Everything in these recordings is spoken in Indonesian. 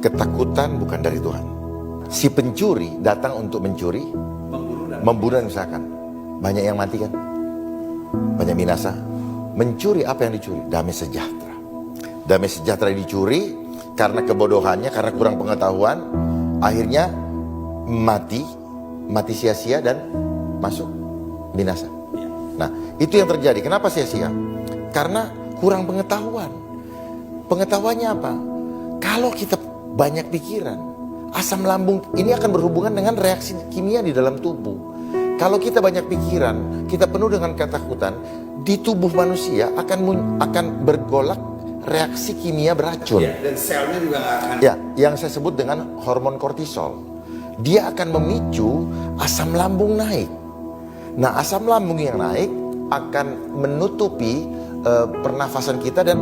Ketakutan bukan dari Tuhan. Si pencuri datang untuk mencuri, membunuh dan misalkan. Banyak yang mati kan? Banyak binasa. Mencuri apa yang dicuri? Damai sejahtera. Damai sejahtera dicuri karena kebodohannya, karena kurang pengetahuan. Akhirnya mati sia-sia dan masuk binasa. Nah, itu yang terjadi. Kenapa sia-sia? Karena kurang pengetahuan. Pengetahuannya apa? Kalau kita banyak pikiran, asam lambung ini akan berhubungan dengan reaksi kimia di dalam tubuh. Kalau kita banyak pikiran, kita penuh dengan ketakutan, di tubuh manusia akan bergolak reaksi kimia beracun. Ya, dan selnya juga nggak akan. Ya, yang saya sebut dengan hormon kortisol. Dia akan memicu asam lambung naik. Nah, asam lambung yang naik akan menutupi pernafasan kita dan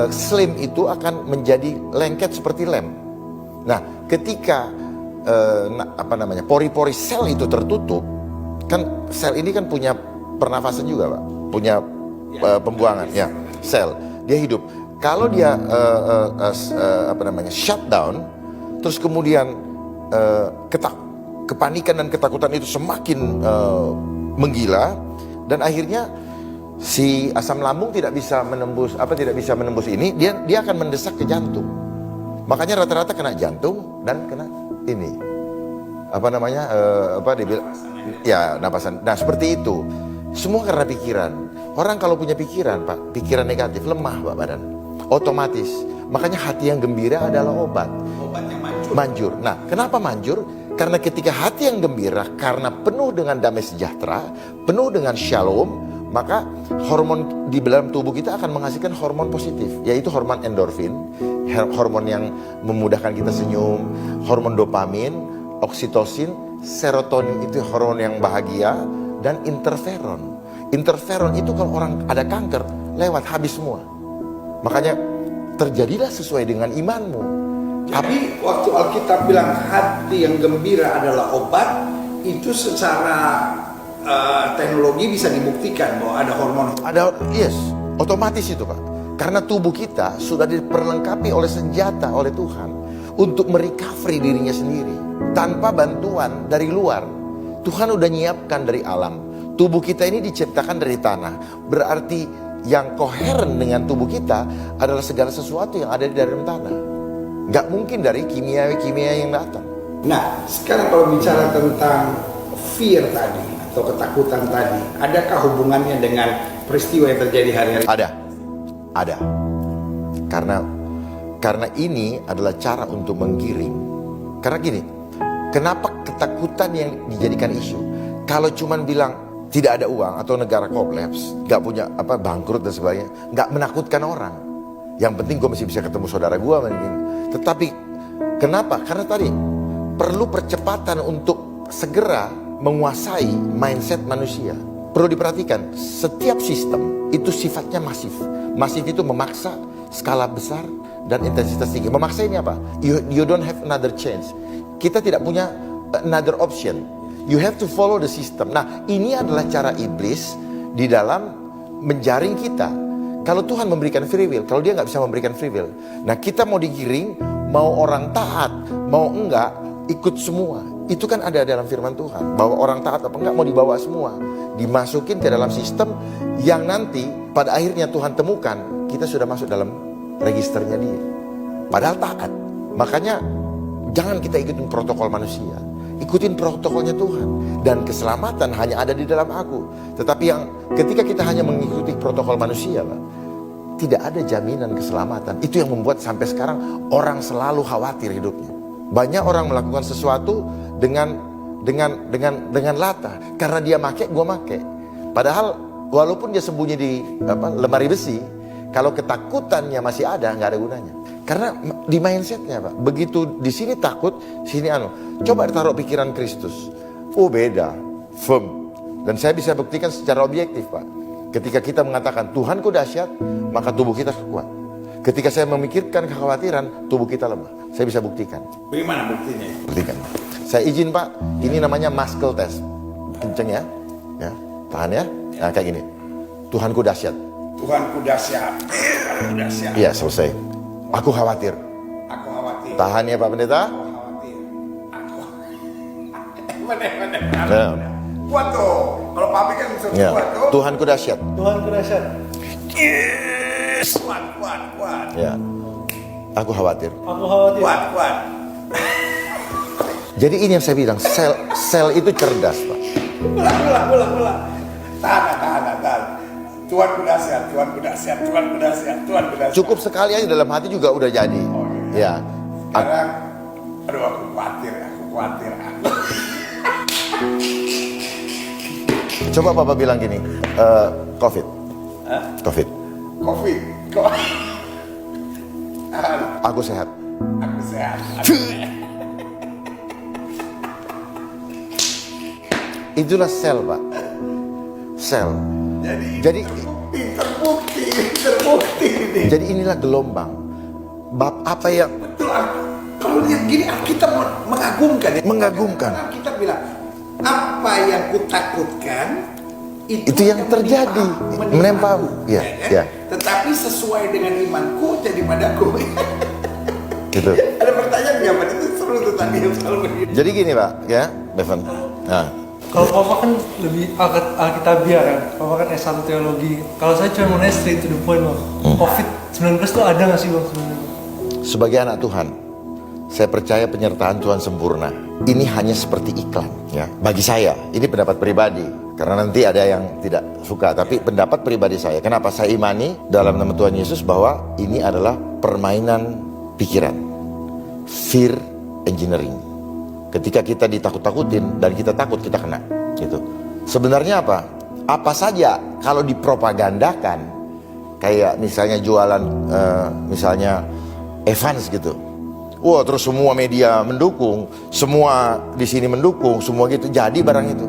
slim itu akan menjadi lengket seperti lem. Nah, ketika pori-pori sel itu tertutup, kan sel ini kan punya pernafasan juga, Pak, punya pembuangan, ya, sel, dia hidup. Kalau dia shutdown, terus kemudian kepanikan dan ketakutan itu semakin menggila, dan akhirnya si asam lambung tidak bisa menembus ini, dia akan mendesak ke jantung. Makanya rata-rata kena jantung dan kena ini napasan. Nah, seperti itu. Semua karena pikiran. Orang kalau punya pikiran, Pak, pikiran negatif, lemah, Pak, badan. Otomatis. Makanya hati yang gembira adalah obat. Obatnya manjur. Nah, kenapa manjur? Karena ketika hati yang gembira, karena penuh dengan damai sejahtera, penuh dengan shalom, maka hormon di dalam tubuh kita akan menghasilkan hormon positif, yaitu hormon endorfin, hormon yang memudahkan kita senyum, hormon dopamin, oksitosin, serotonin itu hormon yang bahagia, dan interferon. Interferon itu kalau orang ada kanker, lewat habis semua. Makanya terjadilah sesuai dengan imanmu. Jadi waktu Alkitab bilang hati yang gembira adalah obat, itu secara teknologi bisa dibuktikan bahwa ada hormon. Yes, otomatis itu, Pak. Karena tubuh kita sudah diperlengkapi oleh senjata oleh Tuhan untuk merecovery dirinya sendiri tanpa bantuan dari luar. Tuhan udah nyiapkan dari alam. Tubuh kita ini diciptakan dari tanah. Berarti yang koheren dengan tubuh kita adalah segala sesuatu yang ada di dalam tanah. Gak mungkin dari kimia yang datang. Nah, sekarang kalau bicara tentang fear tadi atau ketakutan tadi, adakah hubungannya dengan peristiwa yang terjadi hari-hari? Ada. Karena ini adalah cara untuk menggiring. Karena gini, kenapa ketakutan yang dijadikan isu? Kalau cuman bilang tidak ada uang atau negara kolaps, gak punya bangkrut dan sebagainya, gak menakutkan orang. Yang penting gue masih bisa ketemu saudara gue. Tetapi kenapa? Karena tadi perlu percepatan untuk segera menguasai mindset manusia. Perlu diperhatikan, setiap sistem itu sifatnya masif. Masif itu memaksa skala besar dan intensitas tinggi. Memaksa ini apa? You don't have another chance. Kita tidak punya another option. You have to follow the system. Nah, ini adalah cara iblis di dalam menjaring kita. Kalau Tuhan memberikan free will, kalau dia nggak bisa memberikan free will, nah kita mau digiring, mau orang taat, mau enggak, ikut semua. Itu kan ada dalam firman Tuhan, bahwa orang taat apa enggak mau dibawa semua, dimasukin ke dalam sistem yang nanti pada akhirnya Tuhan temukan kita sudah masuk dalam registernya dia. Padahal taat. Makanya jangan kita ikutin protokol manusia, ikutin protokolnya Tuhan. Dan keselamatan hanya ada di dalam aku. Tetapi yang ketika kita hanya mengikuti protokol manusia, Pak, tidak ada jaminan keselamatan. Itu yang membuat sampai sekarang orang selalu khawatir hidupnya. Banyak orang melakukan sesuatu dengan lata, karena dia make, gua make. Padahal walaupun dia sembunyi di lemari besi, kalau ketakutannya masih ada, nggak ada gunanya. Karena di mindsetnya, Pak, begitu di sini takut, sini coba taruh pikiran Kristus. Oh, beda, firm. Dan saya bisa buktikan secara objektif, Pak. Ketika kita mengatakan Tuhanku dahsyat, maka tubuh kita kuat. Ketika saya memikirkan kekhawatiran, tubuh kita lemah. Saya bisa buktikan. Bagaimana buktinya? Buktikan. Saya izin, Pak, ini namanya muscle test. Kenceng ya, tahan ya. Nah, kayak gini. Tuhanku dahsyat. Tuhanku dahsyat. Tuhanku dahsyat. Iya, selesai. Aku khawatir. Aku khawatir. Tahan ya Pak Pendeta. Khawatir. Mana. Ya. Kuat tuh. Kalau papi kan bisa Ya. kuat tuh. Tuhanku dahsyat. Tuhanku dahsyat. Yes. Kuat. Ya. Aku khawatir. Aku khawatir. Kuat. Jadi ini yang saya bilang, sel itu cerdas Pak. Ulang. Tahan. Tuhanku dahsyat. Cukup sekali aja dalam hati juga udah jadi. Oh, Ya. Sekarang, aduh aku khawatir. Coba Papa bilang gini, COVID. COVID. Covid. Aku sehat. Aku sehat. Itulah sel Pak. Sel. Jadi terbukti ini. Jadi inilah gelombang. Bab apa yang Betul. Kalau lihat gini Alkitab mengagumkan ya. Mengagumkan. Alkitab bilang apa yang kutakutkan Itu yang terjadi. Menimpa. Ya, kan? ya. Tetapi sesuai dengan imanku jadi padaku. Gitu. Ada pertanyaan nggak Pak? Itu seru tuh tadi yang selalu begini. Jadi gini Pak, ya, Bevan. Nah, Kalau Papa kan lebih Alkitabiah kan, Papa kan S1 teologi. Kalau saya cuma mau nanya straight to the point Bang. COVID-19 tuh ada nggak sih Bang sebenarnya? sebagai anak Tuhan, saya percaya penyertaan Tuhan sempurna. Ini hanya seperti iklan, ya. Bagi saya, ini pendapat pribadi. Karena nanti ada yang tidak suka, tapi pendapat pribadi saya. Kenapa saya imani dalam nama Tuhan Yesus bahwa ini adalah permainan pikiran, fear engineering. Ketika kita ditakut-takutin dan kita takut, kita kena. Gitu. Sebenarnya apa? Apa saja kalau dipropagandakan, kayak misalnya jualan, misalnya Evans gitu. Wah, terus semua media mendukung, semua di sini mendukung, semua gitu. Jadi barang itu.